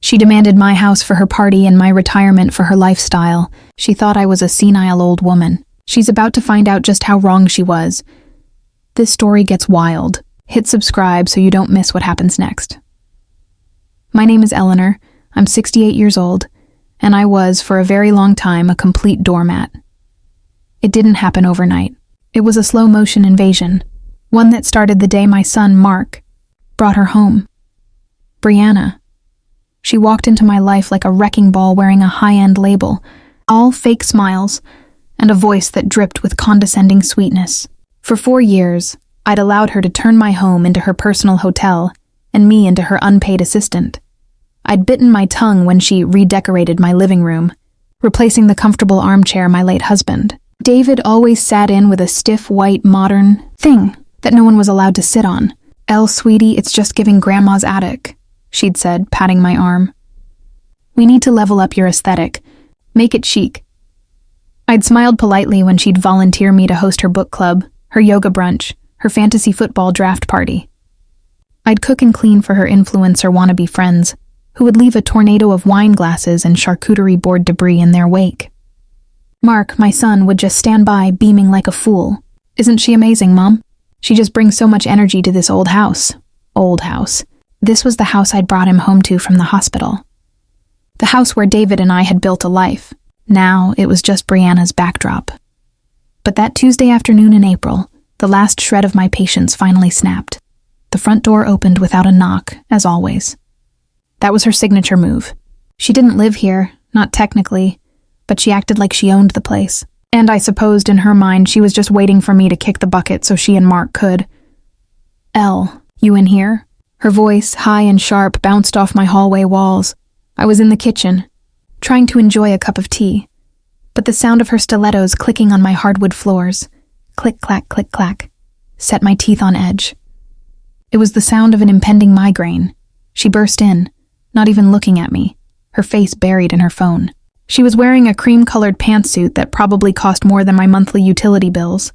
She demanded my house for her party and my retirement for her lifestyle. She thought I was a senile old woman. She's about to find out just how wrong she was. This story gets wild. Hit subscribe so you don't miss what happens next. My name is Eleanor. I'm 68 years old, and I was, for a very long time, a complete doormat. It didn't happen overnight. It was a slow-motion invasion, one that started the day my son, Mark, brought her home. Brianna. She walked into my life like a wrecking ball wearing a high-end label, all fake smiles, and a voice that dripped with condescending sweetness. For 4 years, I'd allowed her to turn my home into her personal hotel and me into her unpaid assistant. I'd bitten my tongue when she redecorated my living room, replacing the comfortable armchair my late husband. David always sat in with a stiff, white, modern thing that no one was allowed to sit on. Sweetie, it's just giving Grandma's attic," she'd said, patting my arm. "We need to level up your aesthetic. Make it chic." I'd smiled politely when she'd volunteer me to host her book club, her yoga brunch, her fantasy football draft party. I'd cook and clean for her influencer wannabe friends, who would leave a tornado of wine glasses and charcuterie board debris in their wake. Mark, my son, would just stand by, beaming like a fool. "Isn't she amazing, Mom? She just brings so much energy to this old house." Old house. This was the house I'd brought him home to from the hospital. The house where David and I had built a life. Now it was just Brianna's backdrop. But that Tuesday afternoon in April, the last shred of my patience finally snapped. The front door opened without a knock, as always. That was her signature move. She didn't live here, not technically, but she acted like she owned the place. And I supposed in her mind she was just waiting for me to kick the bucket so she and Mark could. "Elle, you in here?" Her voice, high and sharp, bounced off my hallway walls. I was in the kitchen, trying to enjoy a cup of tea, but the sound of her stilettos clicking on my hardwood floors, click, clack, set my teeth on edge. It was the sound of an impending migraine. She burst in, not even looking at me, her face buried in her phone. She was wearing a cream-colored pantsuit that probably cost more than my monthly utility bills.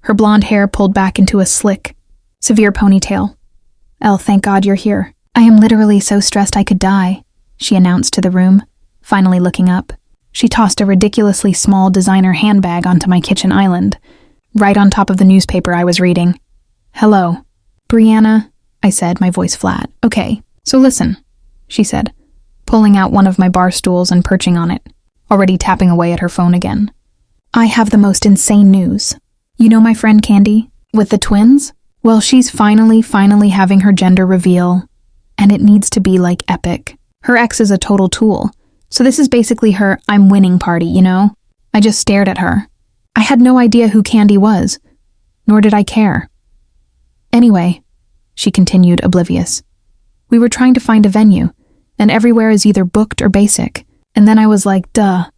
Her blonde hair pulled back into a slick, severe ponytail. "Elle, thank God you're here. I am literally so stressed I could die," she announced to the room, finally looking up. She tossed a ridiculously small designer handbag onto my kitchen island, right on top of the newspaper I was reading. "Hello. Brianna," I said, my voice flat. "Okay, so listen," she said, pulling out one of my bar stools and perching on it, already tapping away at her phone again. "I have the most insane news. You know my friend Candy, with the twins? Well, she's finally having her gender reveal, and it needs to be, like, epic. Her ex is a total tool, so this is basically her I'm winning party, you know? I just stared at her. I had no idea who Candy was, nor did I care. Anyway," she continued, oblivious, "we were trying to find a venue, and everywhere is either booked or basic, and then I was like, duh."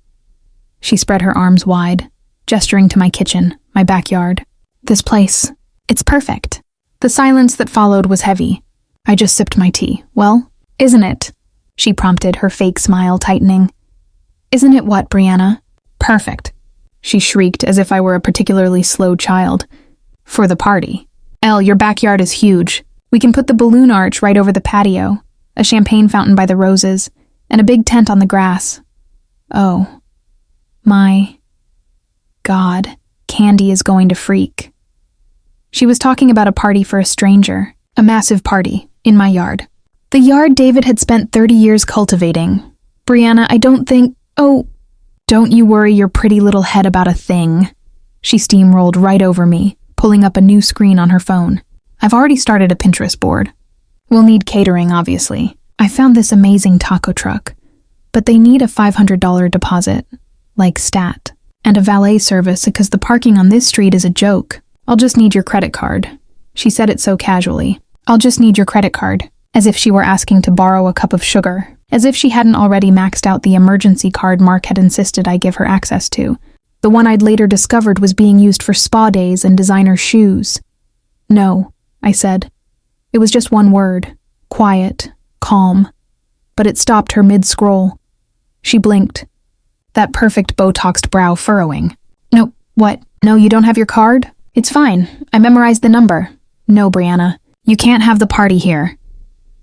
She spread her arms wide, gesturing to my kitchen, my backyard. "This place, it's perfect." The silence that followed was heavy. I just sipped my tea. "Well, isn't it?" she prompted, her fake smile tightening. "Isn't it what, Brianna?" "Perfect," she shrieked as if I were a particularly slow child. "For the party. Elle, your backyard is huge. We can put the balloon arch right over the patio, a champagne fountain by the roses, and a big tent on the grass. Oh, my God, Candy is going to freak." She was talking about a party for a stranger, a massive party, in my yard. The yard David had spent 30 years cultivating. "Brianna, I don't think— Oh, don't you worry your pretty little head about a thing." She steamrolled right over me, pulling up a new screen on her phone. "I've already started a Pinterest board. We'll need catering, obviously. I found this amazing taco truck, but they need a $500 deposit, like stat, and a valet service because the parking on this street is a joke. I'll just need your credit card." She said it so casually. "I'll just need your credit card," as if she were asking to borrow a cup of sugar, as if she hadn't already maxed out the emergency card Mark had insisted I give her access to. The one I'd later discovered was being used for spa days and designer shoes. "No," I said. It was just one word, quiet, calm, but it stopped her mid-scroll. She blinked, that perfect Botoxed brow furrowing. "No, what? No, you don't have your card? It's fine. I memorized the number." "No, Brianna, you can't have the party here."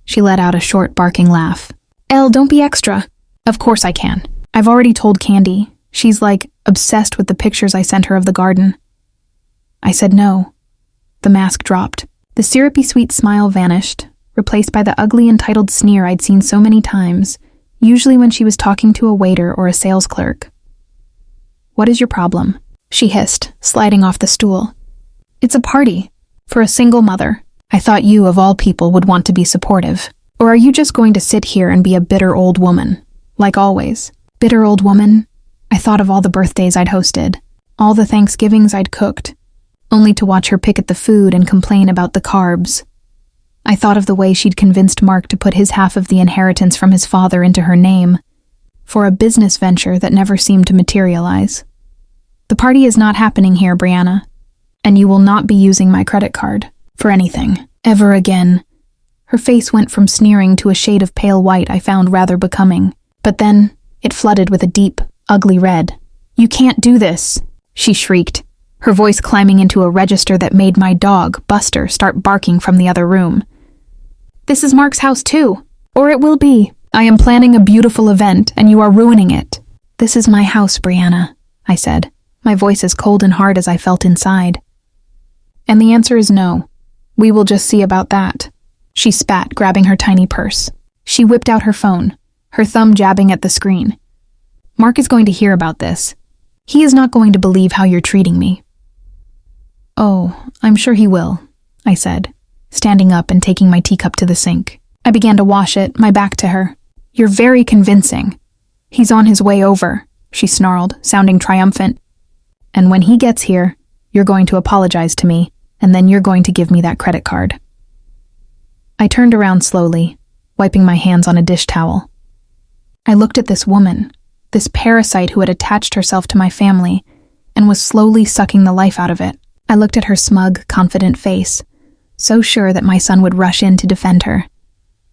She let out a short, barking laugh. Elle, don't be extra. Of course I can. I've already told Candy. She's like obsessed with the pictures I sent her of the garden. I said no. The mask dropped. The syrupy sweet smile vanished, replaced by the ugly entitled sneer I'd seen so many times, usually when she was talking to a waiter or a sales clerk. What is your problem? She hissed, sliding off the stool. It's a party. For a single mother. I thought you, of all people, would want to be supportive. Or are you just going to sit here and be a bitter old woman? Like always. Bitter old woman? I thought of all the birthdays I'd hosted, all the Thanksgivings I'd cooked, only to watch her pick at the food and complain about the carbs. I thought of the way she'd convinced Mark to put his half of the inheritance from his father into her name, for a business venture that never seemed to materialize. The party is not happening here, Brianna, and you will not be using my credit card for anything, ever again. Her face went from sneering to a shade of pale white I found rather becoming, but then it flooded with a deep, ugly red. You can't do this, she shrieked, her voice climbing into a register that made my dog, Buster, start barking from the other room. This is Mark's house too, or it will be. I am planning a beautiful event, and you are ruining it. This is my house, Brianna, I said, my voice as cold and hard as I felt inside. And the answer is no. We will just see about that. She spat, grabbing her tiny purse. She whipped out her phone, her thumb jabbing at the screen. Mark is going to hear about this. He is not going to believe how you're treating me. Oh, I'm sure he will, I said, standing up and taking my teacup to the sink. I began to wash it, my back to her. You're very convincing. He's on his way over, she snarled, sounding triumphant. And when he gets here, you're going to apologize to me, and then you're going to give me that credit card. I turned around slowly, wiping my hands on a dish towel. I looked at this woman, this parasite who had attached herself to my family and was slowly sucking the life out of it. I looked at her smug, confident face, so sure that my son would rush in to defend her.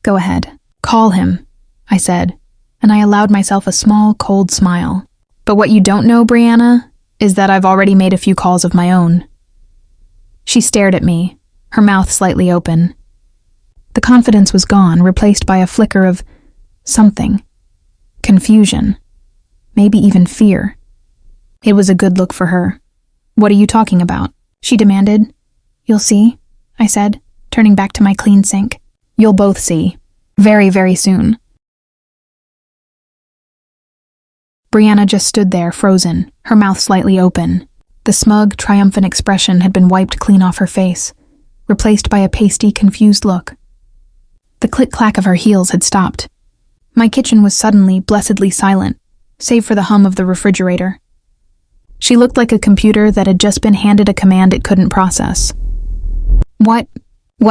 Go ahead, call him, I said, and I allowed myself a small, cold smile. But what you don't know, Brianna, is that I've already made a few calls of my own. She stared at me, her mouth slightly open. The confidence was gone, replaced by a flicker of something. Confusion. Maybe even fear. It was a good look for her. What are you talking about? She demanded. You'll see, I said, turning back to my clean sink. You'll both see. Very, very soon. Brianna just stood there, frozen, her mouth slightly open. The smug, triumphant expression had been wiped clean off her face, replaced by a pasty, confused look. The click-clack of her heels had stopped. My kitchen was suddenly, blessedly silent, save for the hum of the refrigerator. She looked like a computer that had just been handed a command it couldn't process. What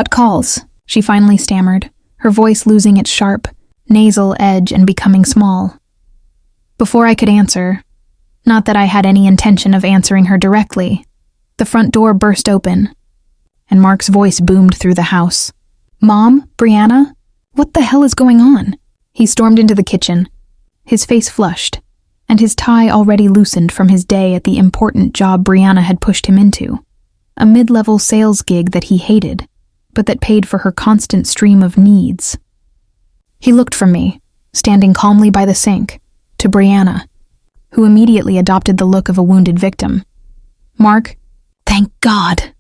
calls? She finally stammered, her voice losing its sharp, nasal edge and becoming small. Before I could answer, not that I had any intention of answering her directly, the front door burst open, and Mark's voice boomed through the house. Mom? Brianna? What the hell is going on? He stormed into the kitchen, his face flushed, and his tie already loosened from his day at the important job Brianna had pushed him into, a mid-level sales gig that he hated, but that paid for her constant stream of needs. He looked from me, standing calmly by the sink, to Brianna, who immediately adopted the look of a wounded victim. Mark, thank God,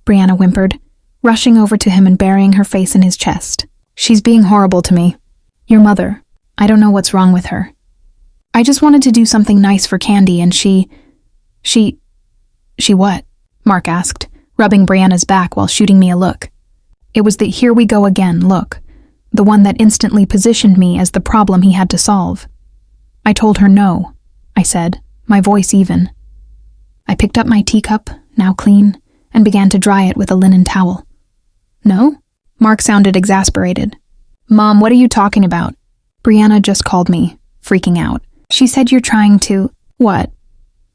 Brianna whimpered, rushing over to him and burying her face in his chest. She's being horrible to me. Your mother. I don't know what's wrong with her. I just wanted to do something nice for Candy and she what? Mark asked, rubbing Brianna's back while shooting me a look. It was the here we go again look, the one that instantly positioned me as the problem he had to solve. I told her no, I said, my voice even. I picked up my teacup, now clean, and began to dry it with a linen towel. No? Mark sounded exasperated. Mom, what are you talking about? Brianna just called me, freaking out. She said you're trying to, what?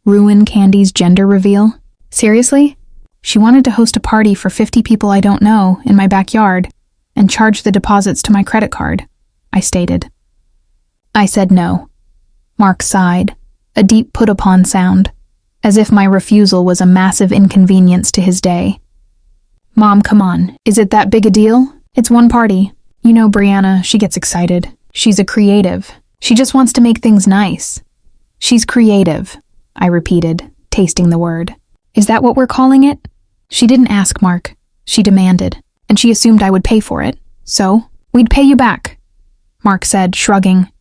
Ruin Candy's gender reveal? Seriously? She wanted to host a party for 50 people I don't know in my backyard and charge the deposits to my credit card, I stated. I said no. Mark sighed, a deep put-upon sound, as if my refusal was a massive inconvenience to his day. Mom, come on, is it that big a deal? It's one party. You know Brianna, she gets excited. She's a creative. She just wants to make things nice. She's creative, I repeated, tasting the word. Is that what we're calling it? She didn't ask, Mark. She demanded, and she assumed I would pay for it. So, we'd pay you back, Mark said, shrugging.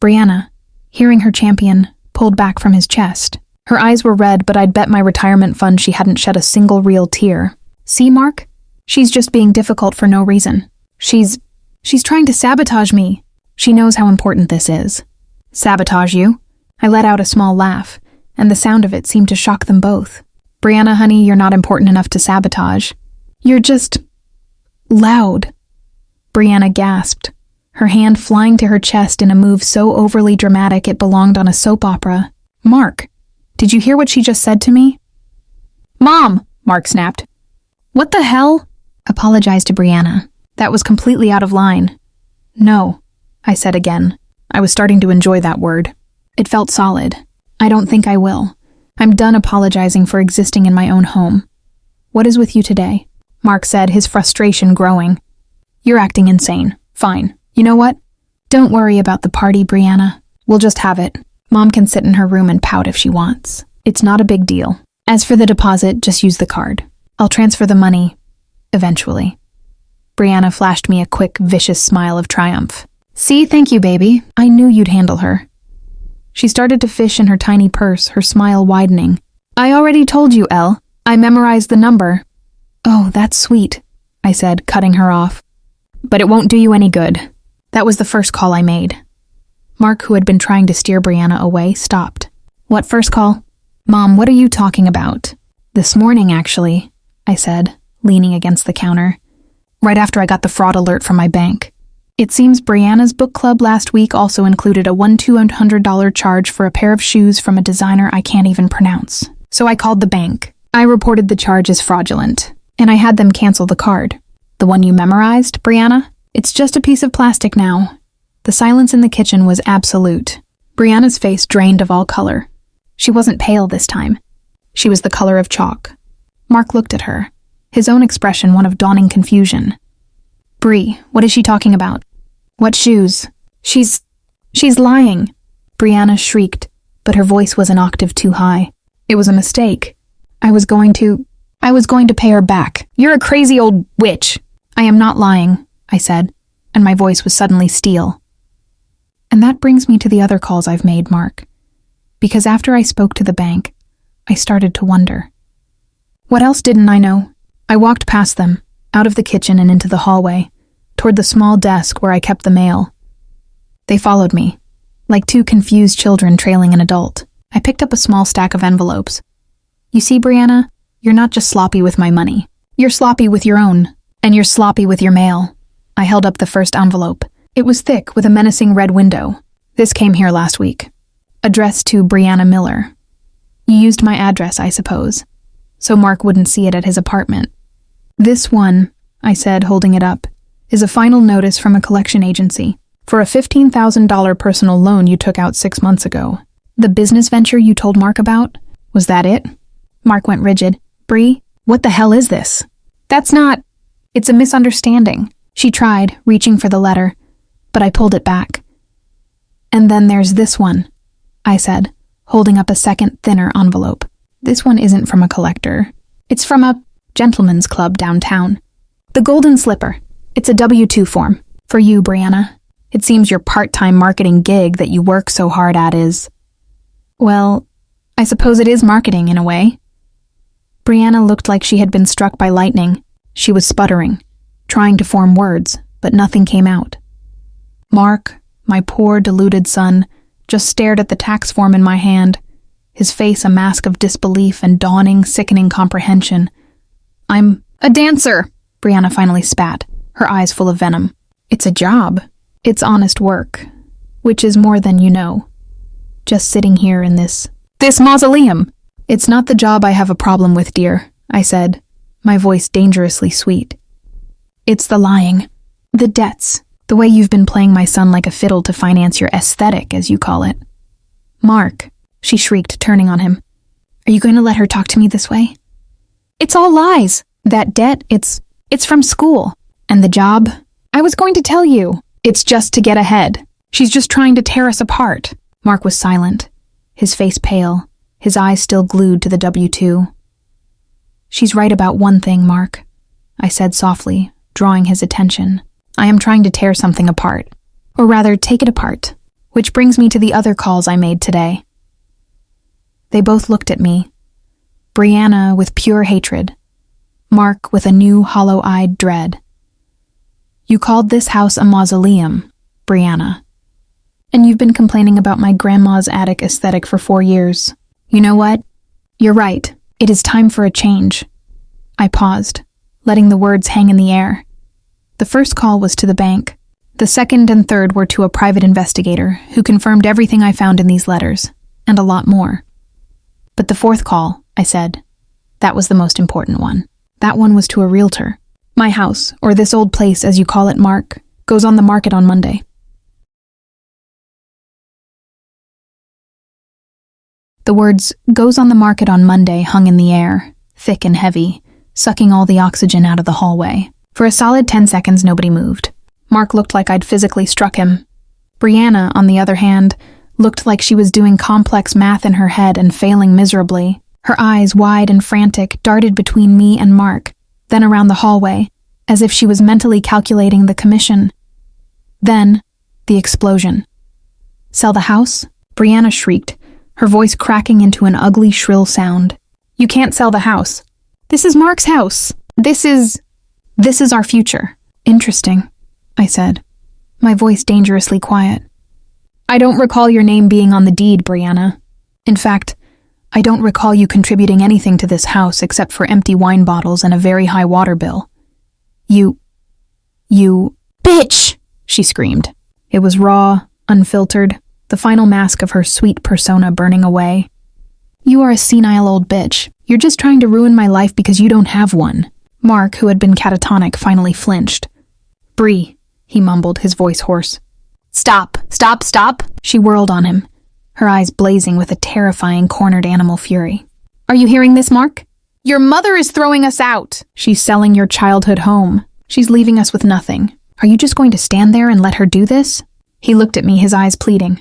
Brianna, hearing her champion, pulled back from his chest. Her eyes were red, but I'd bet my retirement fund she hadn't shed a single real tear. See, Mark? She's just being difficult for no reason. She's trying to sabotage me. She knows how important this is. Sabotage you? I let out a small laugh, and the sound of it seemed to shock them both. Brianna, honey, you're not important enough to sabotage. You're just loud. Brianna gasped, her hand flying to her chest in a move so overly dramatic it belonged on a soap opera. Mark, did you hear what she just said to me? Mom, Mark snapped. What the hell? Apologized to Brianna. That was completely out of line. No, I said again. I was starting to enjoy that word. It felt solid. I don't think I will. I'm done apologizing for existing in my own home. What is with you today? Mark said, his frustration growing. You're acting insane. Fine. You know what? Don't worry about the party, Brianna. We'll just have it. Mom can sit in her room and pout if she wants. It's not a big deal. As for the deposit, just use the card. I'll transfer the money, eventually. Brianna flashed me a quick, vicious smile of triumph. See, thank you, baby. I knew you'd handle her. She started to fish in her tiny purse, her smile widening. I already told you, Elle. I memorized the number. Oh, that's sweet, I said, cutting her off. But it won't do you any good. That was the first call I made. Mark, who had been trying to steer Brianna away, stopped. What first call? Mom, what are you talking about? This morning, actually, I said, leaning against the counter. Right after I got the fraud alert from my bank. It seems Brianna's book club last week also included a $1,200 charge for a pair of shoes from a designer I can't even pronounce. So I called the bank. I reported the charge as fraudulent, and I had them cancel the card. The one you memorized, Brianna? It's just a piece of plastic now. The silence in the kitchen was absolute. Brianna's face drained of all color. She wasn't pale this time. She was the color of chalk. Mark looked at her, his own expression one of dawning confusion. Bri, what is she talking about? What shoes? She's lying. Brianna shrieked, but her voice was an octave too high. It was a mistake. I was going to pay her back. You're a crazy old witch. I am not lying, I said, and my voice was suddenly steel. And that brings me to the other calls I've made, Mark. Because after I spoke to the bank, I started to wonder. What else didn't I know? I walked past them, out of the kitchen and into the hallway, toward the small desk where I kept the mail. They followed me, like two confused children trailing an adult. I picked up a small stack of envelopes. You see, Brianna, you're not just sloppy with my money. You're sloppy with your own, and you're sloppy with your mail. I held up the first envelope. It was thick with a menacing red window. This came here last week. Addressed to Brianna Miller. You used my address, I suppose, so Mark wouldn't see it at his apartment. This one, I said, holding it up, is a final notice from a collection agency for a $15,000 personal loan you took out 6 months ago. The business venture you told Mark about? Was that it? Mark went rigid. Bri, what the hell is this? That's not... It's a misunderstanding. She tried, reaching for the letter, but I pulled it back. And then there's this one, I said, holding up a second, thinner envelope. This one isn't from a collector. It's from a gentleman's club downtown. The Golden Slipper. It's a W-2 form. For you, Brianna. It seems your part-time marketing gig that you work so hard at is... Well, I suppose it is marketing in a way. Brianna looked like she had been struck by lightning. She was sputtering, trying to form words, but nothing came out. Mark, my poor, deluded son, just stared at the tax form in my hand, his face a mask of disbelief and dawning, sickening comprehension. I'm a dancer, Brianna finally spat, her eyes full of venom. It's a job. It's honest work, which is more than you know. Just sitting here in this mausoleum. It's not the job I have a problem with, dear, I said, my voice dangerously sweet. It's the lying, the debts, the way you've been playing my son like a fiddle to finance your aesthetic, as you call it. Mark, she shrieked, turning on him. Are you going to let her talk to me this way? It's all lies. That debt, it's from school. And the job? I was going to tell you. It's just to get ahead. She's just trying to tear us apart. Mark was silent, his face pale, his eyes still glued to the W-2. She's right about one thing, Mark, I said softly, drawing his attention. I am trying to tear something apart. Or rather, take it apart. Which brings me to the other calls I made today. They both looked at me. Brianna with pure hatred. Mark with a new hollow-eyed dread. You called this house a mausoleum, Brianna. And you've been complaining about my grandma's attic aesthetic for 4 years. You know what? You're right. It is time for a change. I paused, letting the words hang in the air. The first call was to the bank. The second and third were to a private investigator who confirmed everything I found in these letters, and a lot more. But the fourth call, I said, that was the most important one. That one was to a realtor. My house, or this old place as you call it, Mark, goes on the market on Monday. The words, goes on the market on Monday, hung in the air, thick and heavy, sucking all the oxygen out of the hallway. For a solid 10 seconds, nobody moved. Mark looked like I'd physically struck him. Brianna, on the other hand, looked like she was doing complex math in her head and failing miserably. Her eyes, wide and frantic, darted between me and Mark, then around the hallway, as if she was mentally calculating the commission. Then, the explosion. Sell the house? Brianna shrieked, her voice cracking into an ugly, shrill sound. You can't sell the house. This is Mark's house. This is our future. Interesting, I said, my voice dangerously quiet. I don't recall your name being on the deed, Brianna. In fact, I don't recall you contributing anything to this house except for empty wine bottles and a very high water bill. You, bitch, she screamed. It was raw, unfiltered, the final mask of her sweet persona burning away. You are a senile old bitch. You're just trying to ruin my life because you don't have one. Mark, who had been catatonic, finally flinched. Bree, he mumbled, his voice hoarse. Stop, stop, stop, she whirled on him, her eyes blazing with a terrifying cornered animal fury. Are you hearing this, Mark? Your mother is throwing us out. She's selling your childhood home. She's leaving us with nothing. Are you just going to stand there and let her do this? He looked at me, his eyes pleading.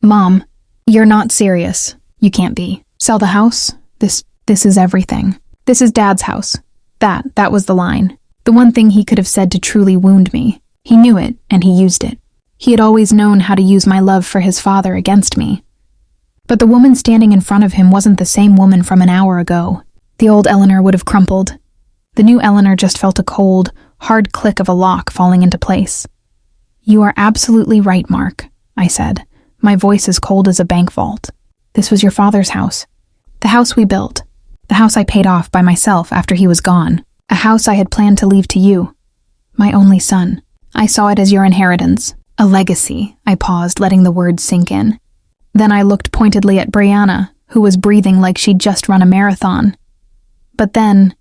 Mom, you're not serious. You can't be. Sell the house? This is everything. This is Dad's house. That was the line. The one thing he could have said to truly wound me. He knew it, and he used it. He had always known how to use my love for his father against me. But the woman standing in front of him wasn't the same woman from an hour ago. The old Eleanor would have crumpled. The new Eleanor just felt a cold, hard click of a lock falling into place. You are absolutely right, Mark, I said, my voice as cold as a bank vault. This was your father's house. The house we built. The house I paid off by myself after he was gone. A house I had planned to leave to you. My only son. I saw it as your inheritance. A legacy, I paused, letting the words sink in. Then I looked pointedly at Brianna, who was breathing like she'd just run a marathon. But then,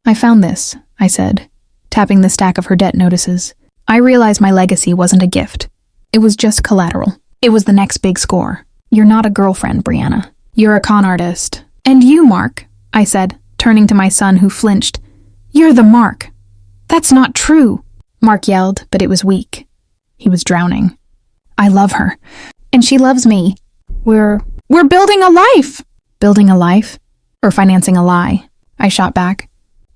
I found this, I said, tapping the stack of her debt notices. I realized my legacy wasn't a gift. It was just collateral. It was the next big score. You're not a girlfriend, Brianna. You're a con artist. And you, Mark, I said, turning to my son who flinched. You're the Mark. That's not true. Mark yelled, but it was weak. He was drowning. I love her. And she loves me. We're building a life. Building a life? Or financing a lie? I shot back.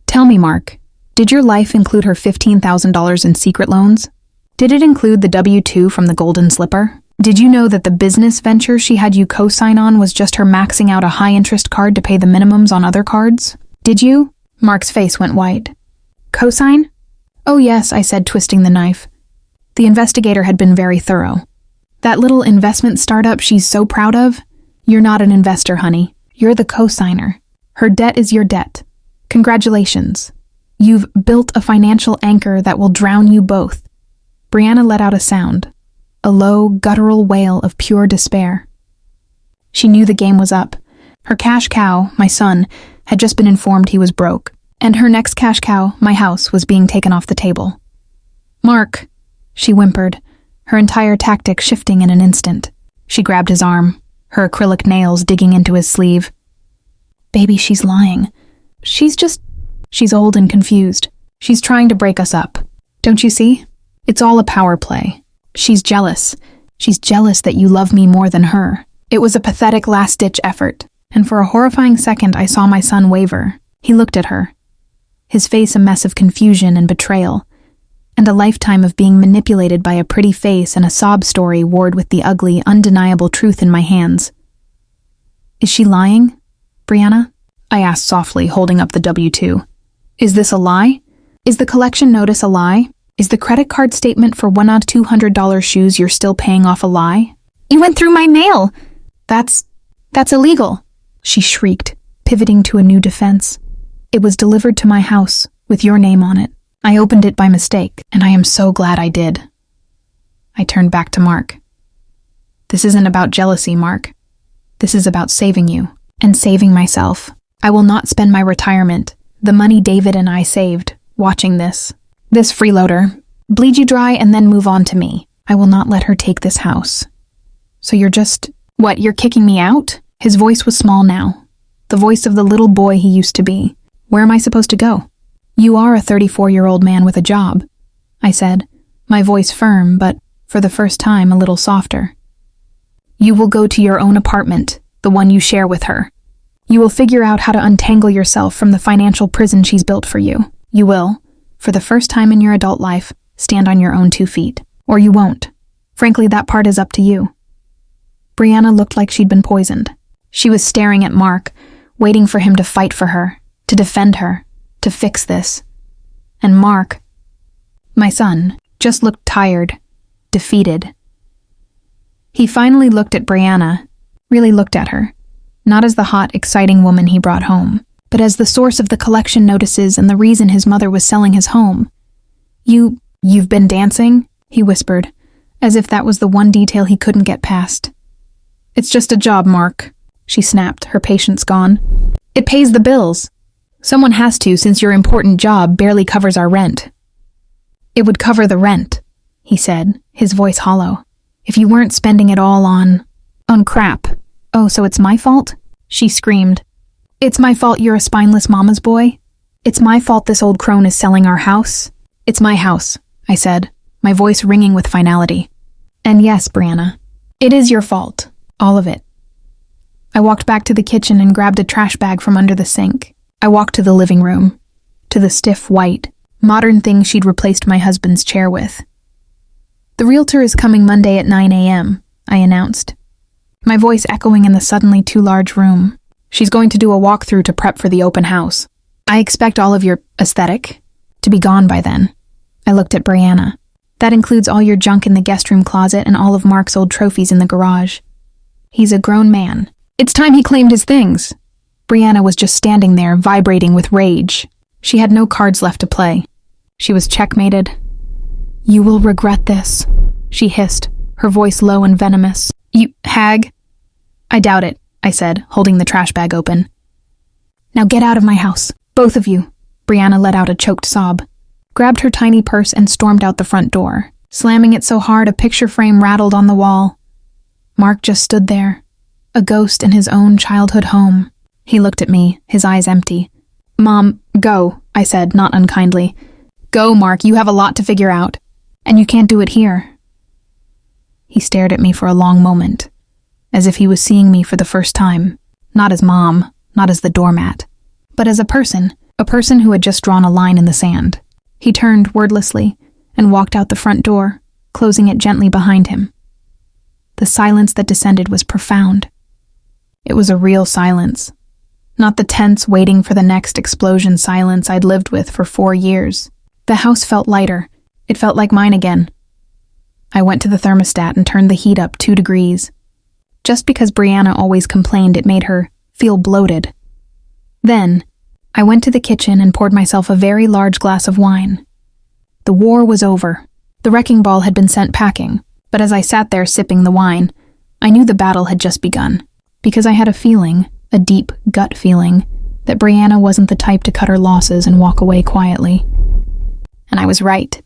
Tell me, Mark, did your life include her $15,000 in secret loans? Did it include the W-2 from the Golden Slipper? Did you know that the business venture she had you co-sign on was just her maxing out a high-interest card to pay the minimums on other cards? Did you? Mark's face went white. Co-sign? Oh yes, I said, twisting the knife. The investigator had been very thorough. That little investment startup she's so proud of? You're not an investor, honey. You're the co-signer. Her debt is your debt. Congratulations. You've built a financial anchor that will drown you both. Brianna let out a sound, a low, guttural wail of pure despair. She knew the game was up. Her cash cow, my son, had just been informed he was broke, and her next cash cow, my house, was being taken off the table. Mark, she whimpered, her entire tactic shifting in an instant. She grabbed his arm, her acrylic nails digging into his sleeve. Baby, she's lying. She's old and confused. She's trying to break us up. Don't you see? It's all a power play. She's jealous. She's jealous that you love me more than her. It was a pathetic last-ditch effort, and for a horrifying second I saw my son waver. He looked at her, his face a mess of confusion and betrayal, and a lifetime of being manipulated by a pretty face and a sob story warred with the ugly, undeniable truth in my hands. Is she lying, Brianna? I asked softly, holding up the W-2. Is this a lie? Is the collection notice a lie? Is the credit card statement for $1,200 shoes you're still paying off a lie? You went through my mail! That's illegal, she shrieked, pivoting to a new defense. It was delivered to my house, with your name on it. I opened it by mistake, and I am so glad I did. I turned back to Mark. This isn't about jealousy, Mark. This is about saving you, and saving myself. I will not spend my retirement, the money David and I saved, watching this. This freeloader, bleed you dry and then move on to me. I will not let her take this house. So you're just... What, you're kicking me out? His voice was small now, the voice of the little boy he used to be. Where am I supposed to go? You are a 34-year-old man with a job, I said, my voice firm, but, for the first time, a little softer. You will go to your own apartment, the one you share with her. You will figure out how to untangle yourself from the financial prison she's built for you. You will, for the first time in your adult life, stand on your own 2 feet. Or you won't. Frankly, that part is up to you. Brianna looked like she'd been poisoned. She was staring at Mark, waiting for him to fight for her, to defend her, to fix this. And Mark, my son, just looked tired, defeated. He finally looked at Brianna, really looked at her, not as the hot, exciting woman he brought home, but as the source of the collection notices and the reason his mother was selling his home. You've been dancing? He whispered, as if that was the one detail he couldn't get past. It's just a job, Mark, she snapped, her patience gone. It pays the bills. Someone has to, since your important job barely covers our rent. It would cover the rent, he said, his voice hollow. If you weren't spending it all on crap. Oh, so it's my fault? She screamed. It's my fault you're a spineless mama's boy? It's my fault this old crone is selling our house? It's my house, I said, my voice ringing with finality. And yes, Brianna, it is your fault. All of it. I walked back to the kitchen and grabbed a trash bag from under the sink. I walked to the living room, to the stiff, white, modern thing she'd replaced my husband's chair with. The realtor is coming Monday at 9 a.m., I announced, my voice echoing in the suddenly too large room. She's going to do a walkthrough to prep for the open house. I expect all of your aesthetic to be gone by then. I looked at Brianna. That includes all your junk in the guest room closet and all of Mark's old trophies in the garage. He's a grown man. It's time he claimed his things. Brianna was just standing there, vibrating with rage. She had no cards left to play. She was checkmated. You will regret this, she hissed, her voice low and venomous. You hag? I doubt it, I said, holding the trash bag open. Now get out of my house, both of you. Brianna let out a choked sob, grabbed her tiny purse and stormed out the front door, slamming it so hard a picture frame rattled on the wall. Mark just stood there, a ghost in his own childhood home. He looked at me, his eyes empty. Mom, go, I said, not unkindly. Go, Mark, you have a lot to figure out. And you can't do it here. He stared at me for a long moment, as if he was seeing me for the first time, not as Mom, not as the doormat, but as a person who had just drawn a line in the sand. He turned wordlessly and walked out the front door, closing it gently behind him. The silence that descended was profound. It was a real silence, not the tense waiting for the next explosion silence I'd lived with for 4 years. The house felt lighter. It felt like mine again. I went to the thermostat and turned the heat up 2 degrees. Just because Brianna always complained it made her feel bloated. Then, I went to the kitchen and poured myself a very large glass of wine. The war was over. The wrecking ball had been sent packing, but as I sat there sipping the wine, I knew the battle had just begun, because I had a feeling, a deep gut feeling, that Brianna wasn't the type to cut her losses and walk away quietly. And I was right.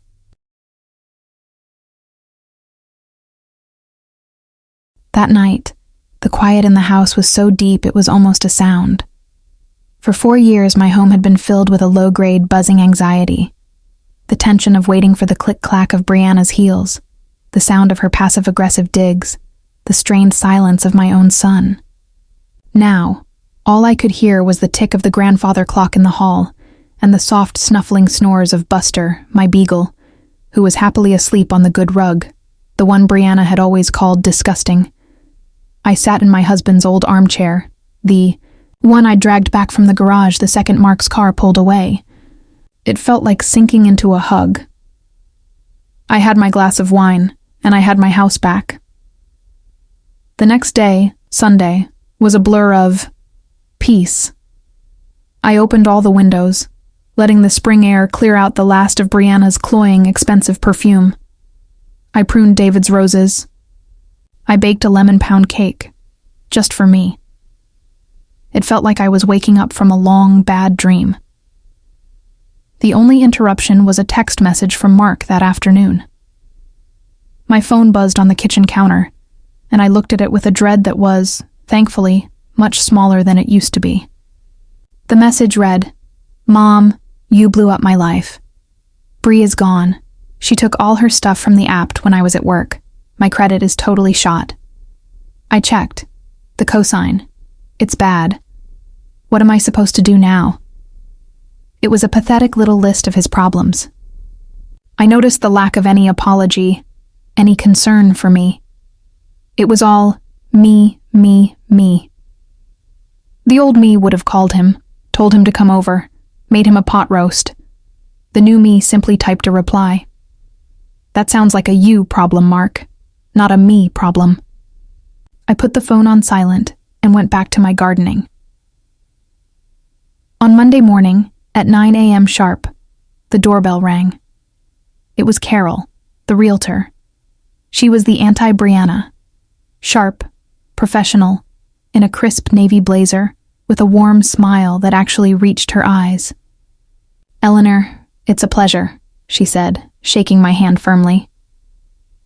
That night, the quiet in the house was so deep it was almost a sound. For 4 years, my home had been filled with a low-grade, buzzing anxiety. The tension of waiting for the click-clack of Brianna's heels, the sound of her passive-aggressive digs, the strained silence of my own son. Now, all I could hear was the tick of the grandfather clock in the hall and the soft snuffling snores of Buster, my beagle, who was happily asleep on the good rug, the one Brianna had always called disgusting. I sat in my husband's old armchair, the one I dragged back from the garage the second Mark's car pulled away. It felt like sinking into a hug. I had my glass of wine, and I had my house back. The next day, Sunday, was a blur of peace. I opened all the windows, letting the spring air clear out the last of Brianna's cloying, expensive perfume. I pruned David's roses. I baked a lemon pound cake, just for me. It felt like I was waking up from a long, bad dream. The only interruption was a text message from Mark that afternoon. My phone buzzed on the kitchen counter, and I looked at it with a dread that was, thankfully, much smaller than it used to be. The message read, "Mom, you blew up my life. Bree is gone. She took all her stuff from the app when I was at work. My credit is totally shot. I checked. The cosign. It's bad. What am I supposed to do now?" It was a pathetic little list of his problems. I noticed the lack of any apology, any concern for me. It was all me, me, me. The old me would have called him, told him to come over, made him a pot roast. The new me simply typed a reply. That sounds like a you problem, Mark, not a me problem. I put the phone on silent and went back to my gardening. On Monday morning, at 9 a.m. sharp, the doorbell rang. It was Carol, the realtor. She was the anti-Brianna. Sharp, professional, in a crisp navy blazer, with a warm smile that actually reached her eyes. "Eleanor, it's a pleasure," she said, shaking my hand firmly.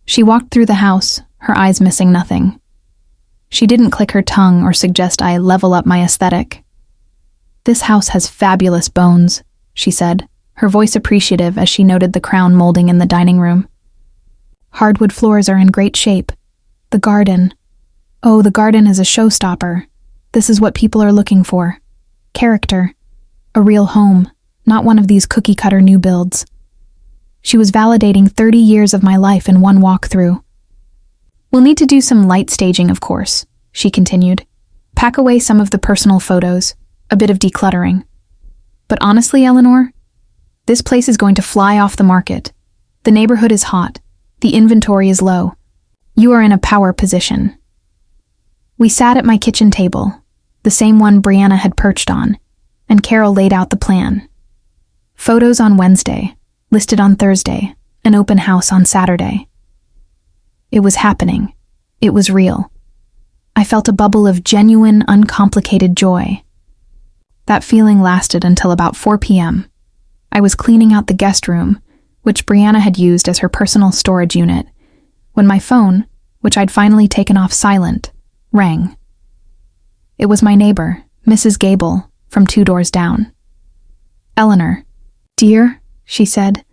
She walked through the house, her eyes missing nothing. She didn't click her tongue or suggest I level up my aesthetic. "This house has fabulous bones," she said, her voice appreciative as she noted the crown molding in the dining room. "Hardwood floors are in great shape. The garden. Oh, the garden is a showstopper. This is what people are looking for. Character. A real home, not one of these cookie-cutter new builds." She was validating 30 years of my life in one walkthrough. "We'll need to do some light staging, of course," she continued. "Pack away some of the personal photos. A bit of decluttering. But honestly, Eleanor, this place is going to fly off the market. The neighborhood is hot. The inventory is low. You are in a power position." We sat at my kitchen table, the same one Brianna had perched on, and Carol laid out the plan. Photos on Wednesday, listed on Thursday, an open house on Saturday. It was happening. It was real. I felt a bubble of genuine, uncomplicated joy. That feeling lasted until about 4 p.m. I was cleaning out the guest room, which Brianna had used as her personal storage unit, when my phone, which I'd finally taken off silent, rang. It was my neighbor, Mrs. Gable, from 2 doors down. "Eleanor, dear," she said,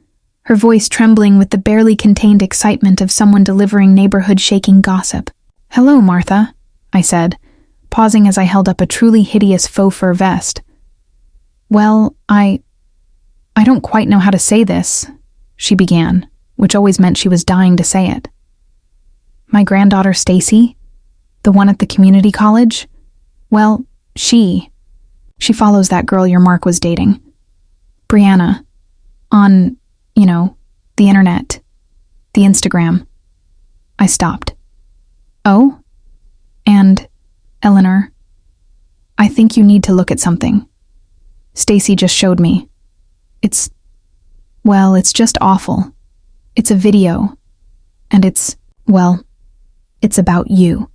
her voice trembling with the barely contained excitement of someone delivering neighborhood-shaking gossip. "Hello, Martha," I said, pausing as I held up a truly hideous faux fur vest. "Well, I don't quite know how to say this," she began, which always meant she was dying to say it. "My granddaughter Stacy, the one at the community college, well, she follows that girl your Mark was dating. Brianna, on, the internet, the Instagram." I stopped. "Oh? And, Eleanor, I think you need to look at something. Stacy just showed me. It's just awful. It's a video. And it's about you."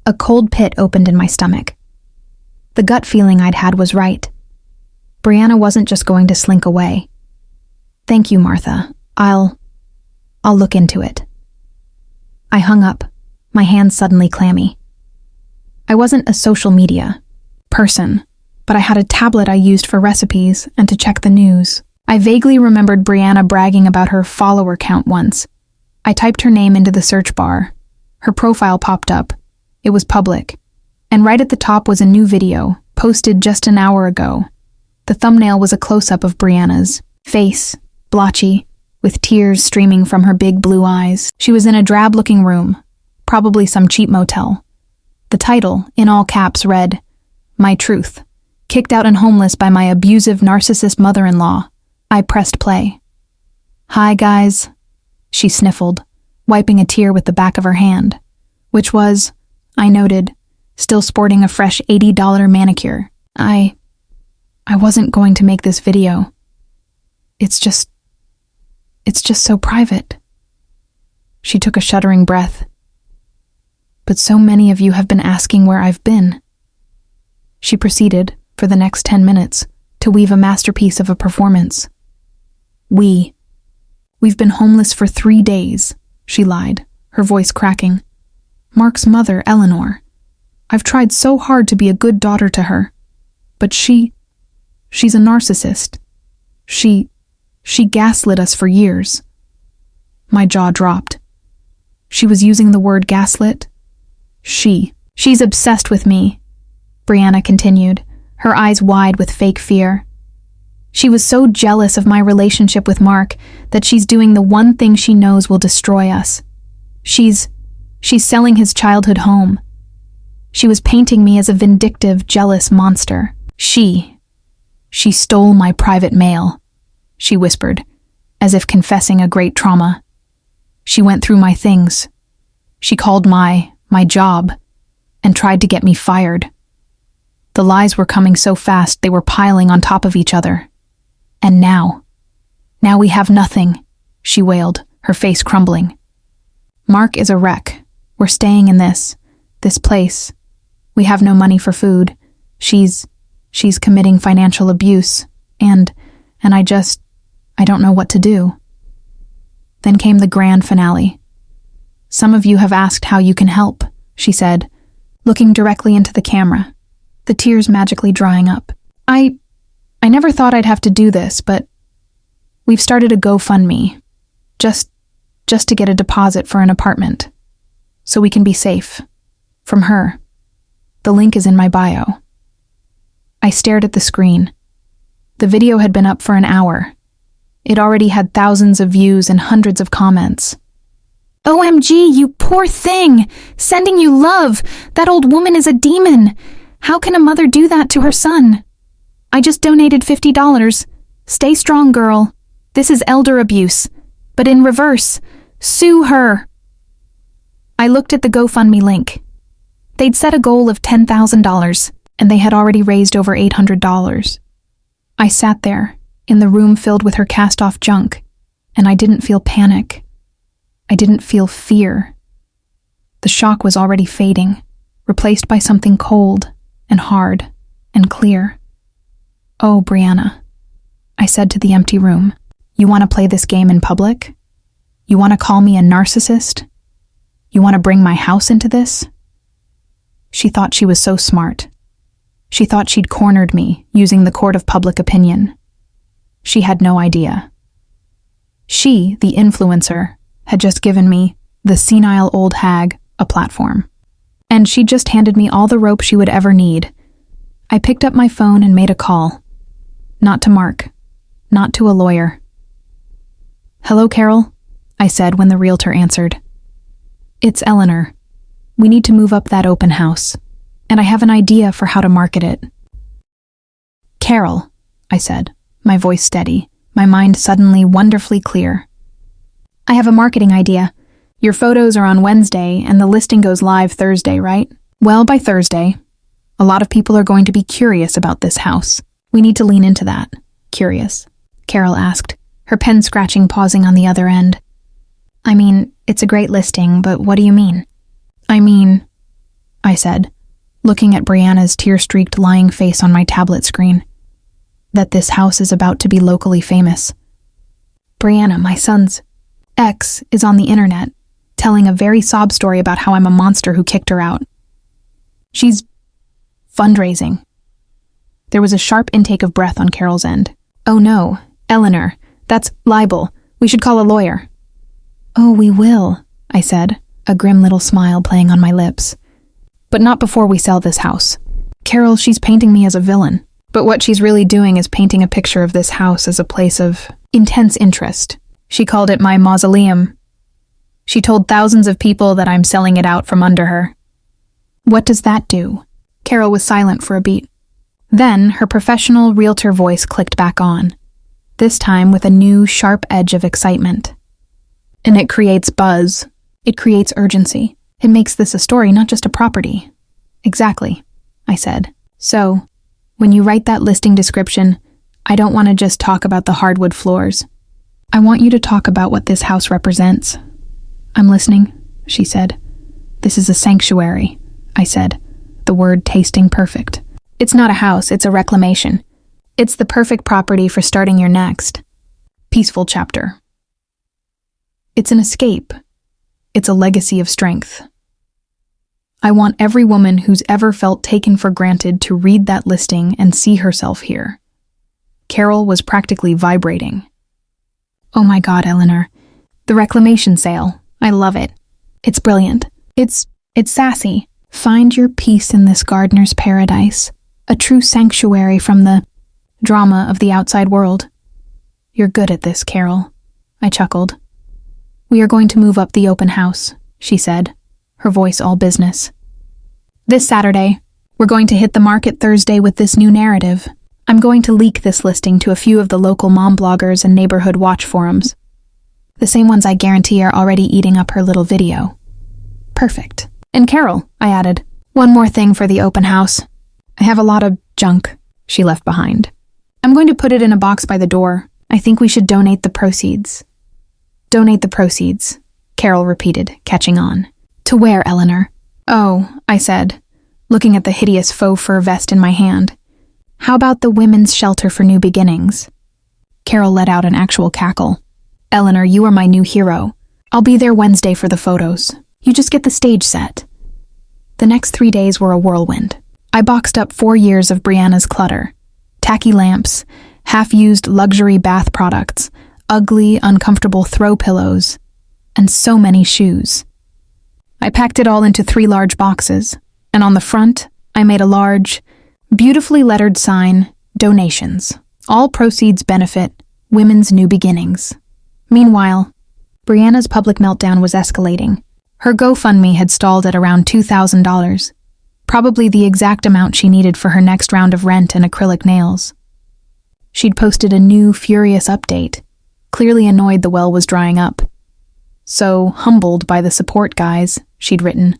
A cold pit opened in my stomach. The gut feeling I'd had was right. Brianna wasn't just going to slink away. "Thank you, Martha. I'll look into it." I hung up, my hands suddenly clammy. I wasn't a social media person, but I had a tablet I used for recipes and to check the news. I vaguely remembered Brianna bragging about her follower count once. I typed her name into the search bar. Her profile popped up. It was public. And right at the top was a new video, posted just an hour ago. The thumbnail was a close-up of Brianna's face, blotchy, with tears streaming from her big blue eyes. She was in a drab-looking room, probably some cheap motel. The title, in all caps, read, "My Truth. Kicked out and homeless by my abusive narcissist mother-in-law." I pressed play. "Hi, guys," she sniffled, wiping a tear with the back of her hand, which was, I noted, still sporting a fresh $80 manicure. I wasn't going to make this video. It's just so private. She took a shuddering breath. But so many of you have been asking where I've been. She proceeded, for the next 10 minutes, to weave a masterpiece of a performance. We've been homeless for 3 days, she lied, her voice cracking. Mark's mother, Eleanor. I've tried so hard to be a good daughter to her. But she's a narcissist. She gaslit us for years. My jaw dropped. She was using the word gaslit? She's obsessed with me, Brianna continued, her eyes wide with fake fear. She was so jealous of my relationship with Mark that she's doing the one thing she knows will destroy us. She's selling his childhood home. She was painting me as a vindictive, jealous monster. She stole my private mail, she whispered, as if confessing a great trauma. She went through my things. She called my job and tried to get me fired. The lies were coming so fast they were piling on top of each other. And now we have nothing, she wailed, her face crumbling. Mark is a wreck. We're staying in this place. We have no money for food. She's committing financial abuse, and I don't know what to do. Then came the grand finale. Some of you have asked how you can help, she said, looking directly into the camera, the tears magically drying up. I never thought I'd have to do this, but we've started a GoFundMe, just to get a deposit for an apartment, so we can be safe. From her. The link is in my bio. I stared at the screen. The video had been up for an hour. It already had thousands of views and hundreds of comments. OMG, you poor thing! Sending you love! That old woman is a demon! How can a mother do that to her son? I just donated $50. Stay strong, girl. This is elder abuse. But in reverse, sue her. I looked at the GoFundMe link. They'd set a goal of $10,000, and they had already raised over $800. I sat there, in the room filled with her cast-off junk, and I didn't feel panic. I didn't feel fear. The shock was already fading, replaced by something cold and hard and clear. "Oh, Brianna," I said to the empty room, "you want to play this game in public? You want to call me a narcissist? You want to bring my house into this?" She thought she was so smart. She thought she'd cornered me using the court of public opinion. She had no idea. She, the influencer, had just given me, the senile old hag, a platform. And she'd just handed me all the rope she would ever need. I picked up my phone and made a call. Not to Mark. Not to a lawyer. "Hello, Carol," I said when the realtor answered. "It's Eleanor. We need to move up that open house, and I have an idea for how to market it." "Carol," I said, my voice steady, my mind suddenly wonderfully clear. "I have a marketing idea. Your photos are on Wednesday, and the listing goes live Thursday, right? Well, by Thursday, a lot of people are going to be curious about this house. We need to lean into that." "Curious?" Carol asked, her pen scratching pausing on the other end. "I mean, it's a great listing, but what do you mean?" I said, looking at Brianna's tear-streaked lying face on my tablet screen, that this house is about to be locally famous. Brianna, my son's ex, is on the internet, telling a very sob story about how I'm a monster who kicked her out. She's fundraising. There was a sharp intake of breath on Carol's end. "Oh no, Eleanor, that's libel. We should call a lawyer." Oh, we will, I said, a grim little smile playing on my lips. But not before we sell this house. Carol, she's painting me as a villain. But what she's really doing is painting a picture of this house as a place of intense interest. She called it my mausoleum. She told thousands of people that I'm selling it out from under her. What does that do? Carol was silent for a beat. Then her professional realtor voice clicked back on, this time with a new, sharp edge of excitement. And it creates buzz. It creates urgency. It makes this a story, not just a property. Exactly, I said. So, when you write that listing description, I don't want to just talk about the hardwood floors. I want you to talk about what this house represents. I'm listening, she said. This is a sanctuary, I said, the word tasting perfect. It's not a house, it's a reclamation. It's the perfect property for starting your next peaceful chapter. It's an escape. It's a legacy of strength. I want every woman who's ever felt taken for granted to read that listing and see herself here. Carol was practically vibrating. Oh my God, Eleanor. The reclamation sale. I love it. It's brilliant. It's sassy. Find your peace in this gardener's paradise, a true sanctuary from the drama of the outside world. You're good at this, Carol, I chuckled. We are going to move up the open house, she said, her voice all business. This Saturday, we're going to hit the market Thursday with this new narrative. I'm going to leak this listing to a few of the local mom bloggers and neighborhood watch forums. The same ones I guarantee are already eating up her little video. Perfect. And Carol, I added, one more thing for the open house. I have a lot of junk she left behind. I'm going to put it in a box by the door. I think we should donate the proceeds. Donate the proceeds, Carol repeated, catching on. To where, Eleanor? Oh, I said, looking at the hideous faux fur vest in my hand. How about the Women's Shelter for New Beginnings? Carol let out an actual cackle. Eleanor, you are my new hero. I'll be there Wednesday for the photos. You just get the stage set. The next 3 days were a whirlwind. I boxed up 4 years of Brianna's clutter. Tacky lamps, half-used luxury bath products, ugly, uncomfortable throw pillows, and so many shoes. I packed it all into 3 large boxes, and on the front, I made a large, beautifully lettered sign, donations. All proceeds benefit Women's New Beginnings. Meanwhile, Brianna's public meltdown was escalating. Her GoFundMe had stalled at around $2,000, probably the exact amount she needed for her next round of rent and acrylic nails. She'd posted a new, furious update, clearly annoyed the well was drying up. So humbled by the support guys, she'd written.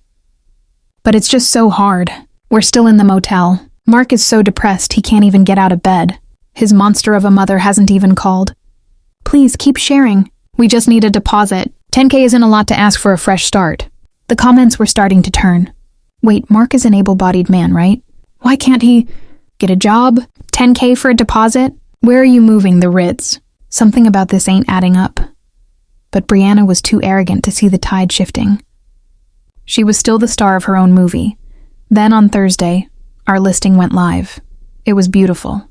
But it's just so hard. We're still in the motel. Mark is so depressed he can't even get out of bed. His monster of a mother hasn't even called. Please keep sharing. We just need a deposit. $10K isn't a lot to ask for a fresh start. The comments were starting to turn. Wait, Mark is an able-bodied man, right? Why can't he get a job? $10K for a deposit? Where are you moving, the Ritz? Something about this ain't adding up. But Brianna was too arrogant to see the tide shifting. She was still the star of her own movie. Then on Thursday, our listing went live. It was beautiful.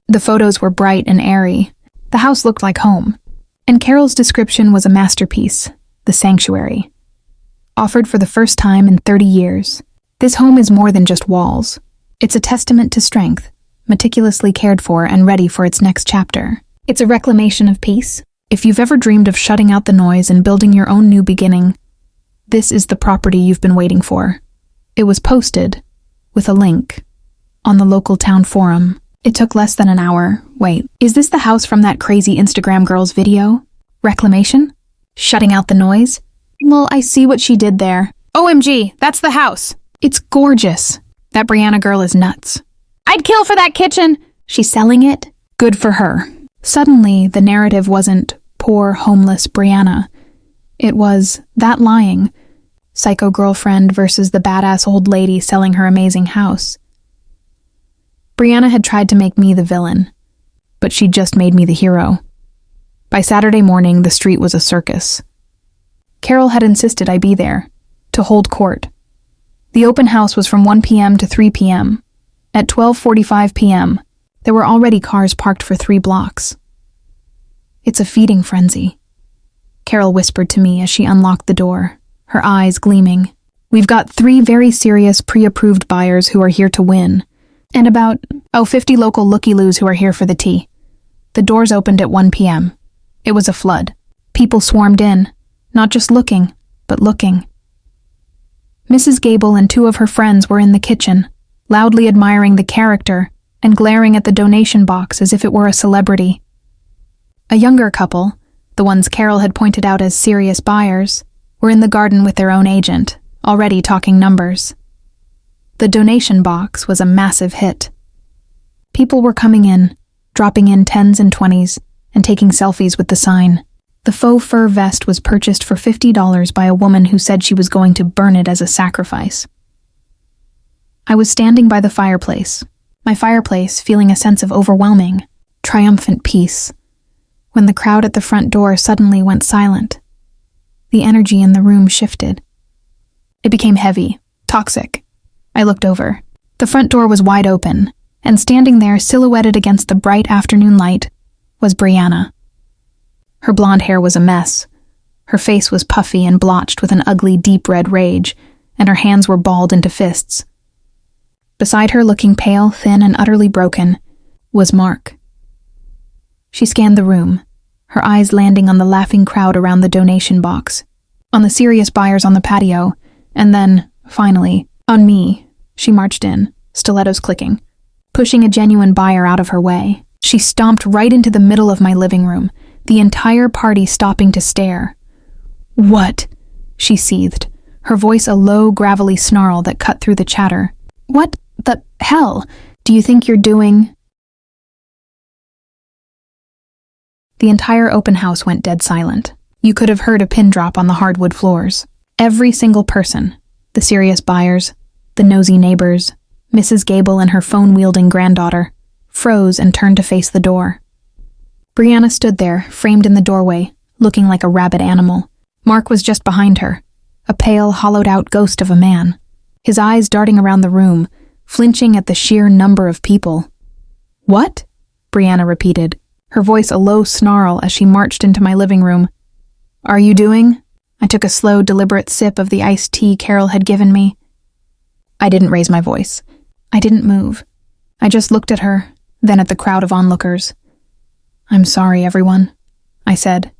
The photos were bright and airy. The house looked like home. And Carol's description was a masterpiece, the sanctuary. Offered for the first time in 30 years, this home is more than just walls. It's a testament to strength, meticulously cared for and ready for its next chapter. It's a reclamation of peace. If you've ever dreamed of shutting out the noise and building your own new beginning, this is the property you've been waiting for. It was posted, with a link, on the local town forum. It took less than an hour. Wait, is this the house from that crazy Instagram girl's video? Reclamation? Shutting out the noise? Well, I see what she did there. OMG, that's the house. It's gorgeous. That Brianna girl is nuts. I'd kill for that kitchen. She's selling it? Good for her. Suddenly, the narrative wasn't poor, homeless Brianna. It was that lying. Psycho girlfriend versus the badass old lady selling her amazing house. Brianna had tried to make me the villain, but she just made me the hero. By Saturday morning, the street was a circus. Carol had insisted I be there, to hold court. The open house was from 1 p.m. to 3 p.m. At 12:45 p.m., there were already cars parked for 3 blocks. It's a feeding frenzy. Carol whispered to me as she unlocked the door, her eyes gleaming. "We've got 3 very serious pre-approved buyers who are here to win, and about 50 local looky-loos who are here for the tea." The doors opened at 1 p.m. It was a flood. People swarmed in, not just looking, but looking. Mrs. Gable and 2 of her friends were in the kitchen, loudly admiring the character and glaring at the donation box as if it were a celebrity. A younger couple, the ones Carol had pointed out as serious buyers, were in the garden with their own agent, already talking numbers. The donation box was a massive hit. People were coming in, dropping in 10s and 20s, and taking selfies with the sign. The faux fur vest was purchased for $50 by a woman who said she was going to burn it as a sacrifice. I was standing by the fireplace, my fireplace feeling a sense of overwhelming, triumphant peace, when the crowd at the front door suddenly went silent. The energy in the room shifted. It became heavy, toxic. I looked over. The front door was wide open, and standing there silhouetted against the bright afternoon light was Brianna. Her blonde hair was a mess. Her face was puffy and blotched with an ugly, deep red rage, and her hands were balled into fists. Beside her, looking pale, thin, and utterly broken, was Mark. She scanned the room, her eyes landing on the laughing crowd around the donation box, on the serious buyers on the patio, and then, finally, on me. She marched in, stilettos clicking, pushing a genuine buyer out of her way. She stomped right into the middle of my living room, the entire party stopping to stare. "What?" she seethed, her voice a low, gravelly snarl that cut through the chatter. "What the hell do you think you're doing?" The entire open house went dead silent. You could have heard a pin drop on the hardwood floors. Every single person, the serious buyers, the nosy neighbors, Mrs. Gable and her phone-wielding granddaughter, froze and turned to face the door. Brianna stood there, framed in the doorway, looking like a rabid animal. Mark was just behind her, a pale, hollowed-out ghost of a man, his eyes darting around the room, flinching at the sheer number of people. "What?" Brianna repeated, her voice a low snarl as she marched into my living room. "Are you doing?" I took a slow, deliberate sip of the iced tea Carol had given me. I didn't raise my voice. I didn't move. I just looked at her, then at the crowd of onlookers. "I'm sorry, everyone," I said,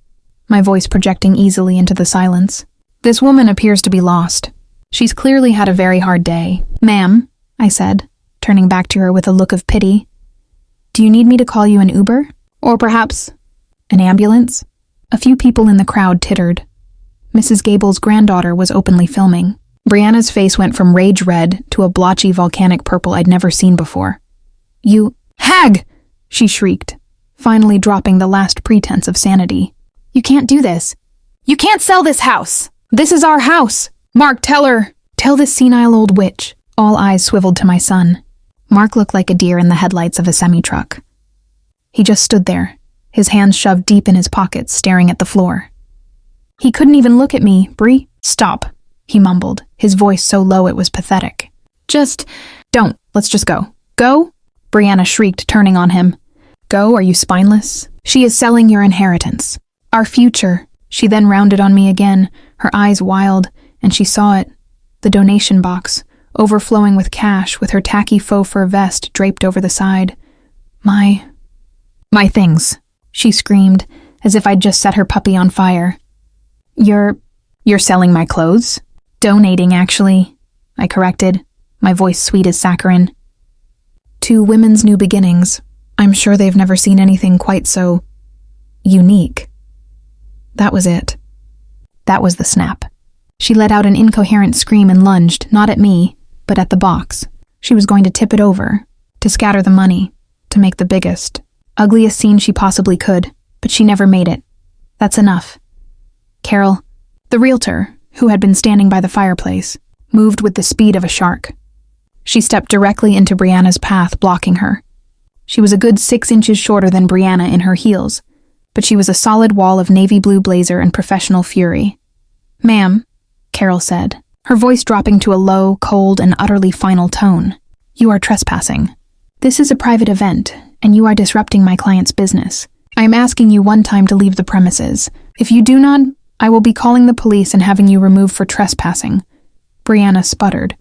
my voice projecting easily into the silence. "This woman appears to be lost. She's clearly had a very hard day." "Ma'am," I said, turning back to her with a look of pity, "do you need me to call you an Uber? Or perhaps an ambulance?" A few people in the crowd tittered. Mrs. Gable's granddaughter was openly filming. Brianna's face went from rage red to a blotchy volcanic purple I'd never seen before. "You hag!" she shrieked, finally dropping the last pretense of sanity. "You can't do this. You can't sell this house. This is our house. Mark, tell her. Tell this senile old witch." All eyes swiveled to my son. Mark looked like a deer in the headlights of a semi-truck. He just stood there, his hands shoved deep in his pockets, staring at the floor. He couldn't even look at me. "Bri, stop," he mumbled, his voice so low it was pathetic. "Just don't. Let's just go." "Go?" Brianna shrieked, turning on him. "Go? Are you spineless? She is selling your inheritance. Our future." She then rounded on me again, her eyes wild, and she saw it. The donation box, overflowing with cash, with her tacky faux fur vest draped over the side. My things," she screamed, as if I'd just set her puppy on fire. You're selling my clothes?" "Donating, actually," I corrected, my voice sweet as saccharin. "To Women's New Beginnings. I'm sure they've never seen anything quite so unique." That was it. That was the snap. She let out an incoherent scream and lunged, not at me, but at the box. She was going to tip it over, to scatter the money, to make the biggest, ugliest scene she possibly could, but she never made it. That's enough. Carol, the realtor, who had been standing by the fireplace, moved with the speed of a shark. She stepped directly into Brianna's path, blocking her. She was a good 6 inches shorter than Brianna in her heels, but she was a solid wall of navy blue blazer and professional fury. "Ma'am," Carol said, her voice dropping to a low, cold, and utterly final tone, "you are trespassing. This is a private event, and you are disrupting my client's business. I am asking you one time to leave the premises. If you do not, I will be calling the police and having you removed for trespassing. Brianna sputtered,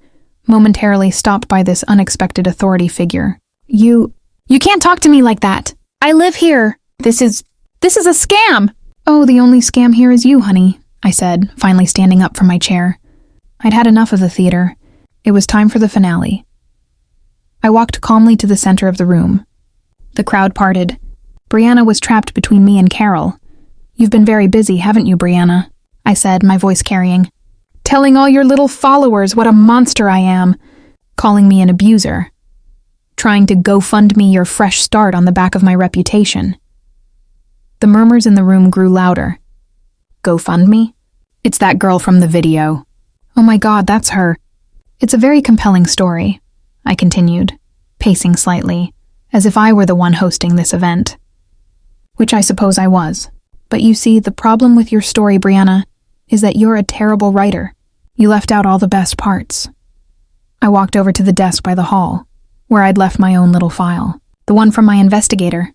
momentarily stopped by this unexpected authority figure. You can't talk to me like that. I live here. This is a scam. Oh, the only scam here is you, honey, I said, finally standing up from my chair. I'd had enough of the theater. It was time for the finale. I walked calmly to the center of the room. The crowd parted. Brianna was trapped between me and Carol. You've been very busy, haven't you, Brianna? I said, my voice carrying. Telling all your little followers what a monster I am. Calling me an abuser. Trying to GoFundMe your fresh start on the back of my reputation. The murmurs in the room grew louder. GoFundMe? It's that girl from the video. Oh my God, that's her. It's a very compelling story, I continued, pacing slightly, as if I were the one hosting this event. Which I suppose I was. But you see, the problem with your story, Brianna, is that you're a terrible writer. You left out all the best parts. I walked over to the desk by the hall, where I'd left my own little file, the one from my investigator.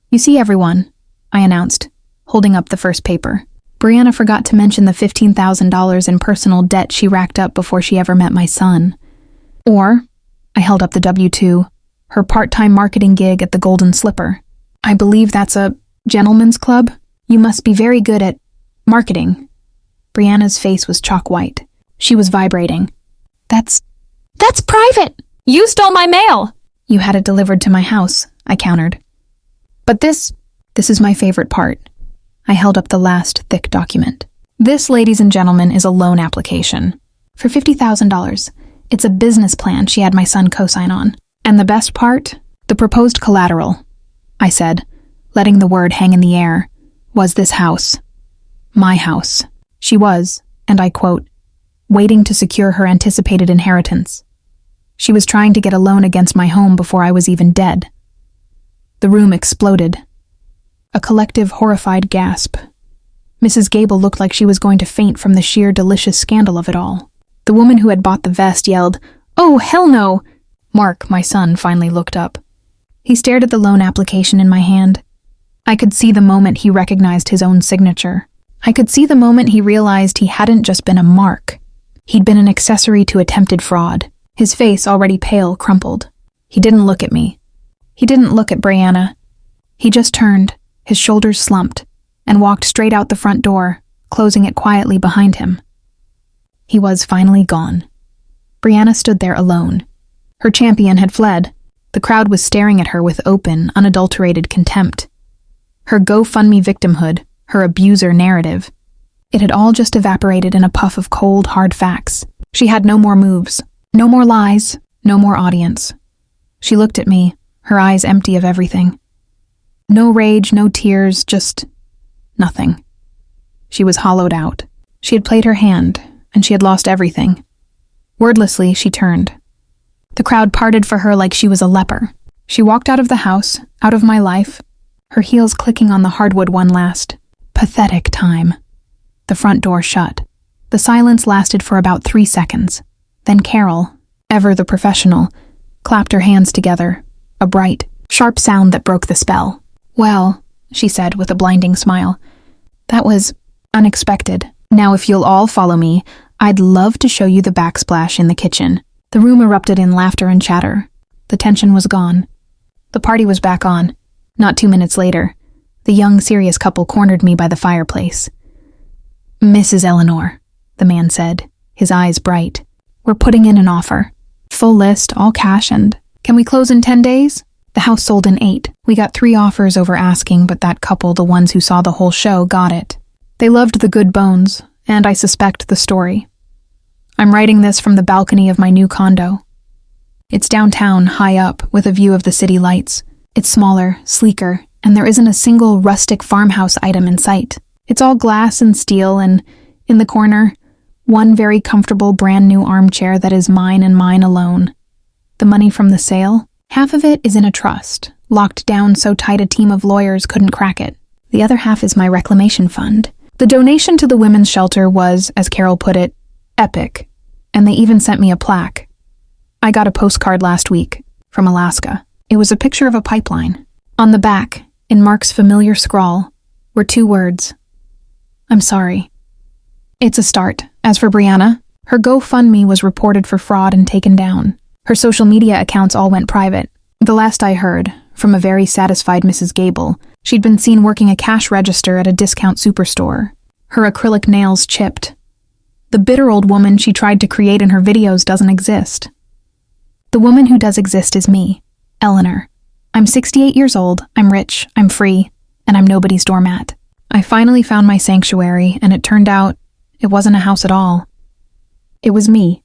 You see, everyone, I announced, holding up the first paper. Brianna forgot to mention the $15,000 in personal debt she racked up before she ever met my son. Or, I held up the W-2, her part-time marketing gig at the Golden Slipper. I believe that's a gentleman's club. You must be very good at marketing. Brianna's face was chalk white. She was vibrating. That's private! You stole my mail! You had it delivered to my house, I countered. But this is my favorite part. I held up the last thick document. This, ladies and gentlemen, is a loan application. For $50,000. It's a business plan she had my son co-sign on. And the best part? The proposed collateral, I said, letting the word hang in the air, was this house. My house. She was, and I quote, waiting to secure her anticipated inheritance. She was trying to get a loan against my home before I was even dead. The room exploded. A collective horrified gasp. Mrs. Gable looked like she was going to faint from the sheer delicious scandal of it all. The woman who had bought the vest yelled, "Oh, hell no!" Mark, my son, finally looked up. He stared at the loan application in my hand. I could see the moment he recognized his own signature. I could see the moment he realized he hadn't just been a mark. He'd been an accessory to attempted fraud. His face, already pale, crumpled. He didn't look at me. He didn't look at Brianna. He just turned, his shoulders slumped, and walked straight out the front door, closing it quietly behind him. He was finally gone. Brianna stood there alone. Her champion had fled. The crowd was staring at her with open, unadulterated contempt. Her GoFundMe victimhood, her abuser narrative, it had all just evaporated in a puff of cold, hard facts. She had no more moves, no more lies, no more audience. She looked at me, her eyes empty of everything. No rage, no tears, just nothing. She was hollowed out. She had played her hand, and she had lost everything. Wordlessly, she turned. The crowd parted for her like she was a leper. She walked out of the house, out of my life, her heels clicking on the hardwood one last pathetic time. The front door shut. The silence lasted for about 3 seconds. Then Carol, ever the professional, clapped her hands together, a bright, sharp sound that broke the spell. "Well," she said with a blinding smile, "that was unexpected. Now if you'll all follow me, I'd love to show you the backsplash in the kitchen." The room erupted in laughter and chatter. The tension was gone. The party was back on. Not 2 minutes later, the young, serious couple cornered me by the fireplace. "Mrs. Eleanor," the man said, his eyes bright, "we're putting in an offer. Full list, all cash, and can we close in 10 days? The house sold in 8. We got 3 offers over asking, but that couple, the ones who saw the whole show, got it. They loved the good bones, and I suspect the story. I'm writing this from the balcony of my new condo. It's downtown, high up, with a view of the city lights. It's smaller, sleeker, and there isn't a single rustic farmhouse item in sight. It's all glass and steel, and in the corner, one very comfortable brand new armchair that is mine and mine alone. The money from the sale, half of it is in a trust, locked down so tight a team of lawyers couldn't crack it. The other half is my reclamation fund. The donation to the women's shelter was, as Carol put it, epic, and they even sent me a plaque. I got a postcard last week, from Alaska. It was a picture of a pipeline. On the back, in Mark's familiar scrawl, were 2 words. I'm sorry. It's a start. As for Brianna, her GoFundMe was reported for fraud and taken down. Her social media accounts all went private. The last I heard, from a very satisfied Mrs. Gable, she'd been seen working a cash register at a discount superstore. Her acrylic nails chipped. The bitter old woman she tried to create in her videos doesn't exist. The woman who does exist is me, Eleanor. I'm 68 years old, I'm rich, I'm free, and I'm nobody's doormat. I finally found my sanctuary, and it turned out it wasn't a house at all. It was me.